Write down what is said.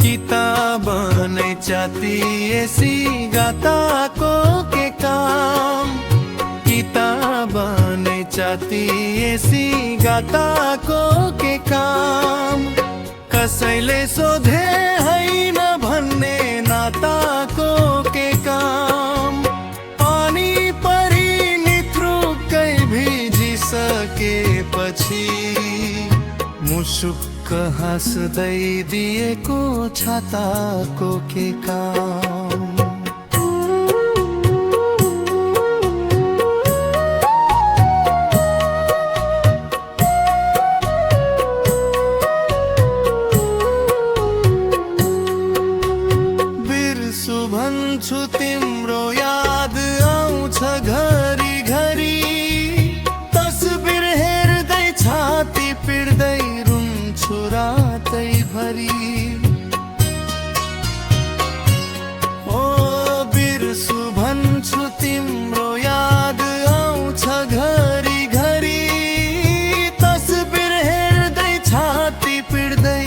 किताब नै चाहती ऐसी गाता को के काम, किताब नै चाहती ऐसी गाता को के काम। कसैले सोधे हैन भन्ने नाता को के काम। पानी परी निथ्रुकै भिजिसकेपछि मुसुक्क हाँस्दै दिएको छाताको के काम। बिर्सु भन्छु तिम्रो याद आउँछ घरी घरी, तस्बिर हेर्दै छाती पिर्दै रुन्छु रातै भरी। ओ बिर्सु भन्छु तिम्रो याद आउँछ घरी घरी, तस्बिर हेर्दै छाती पिर्दै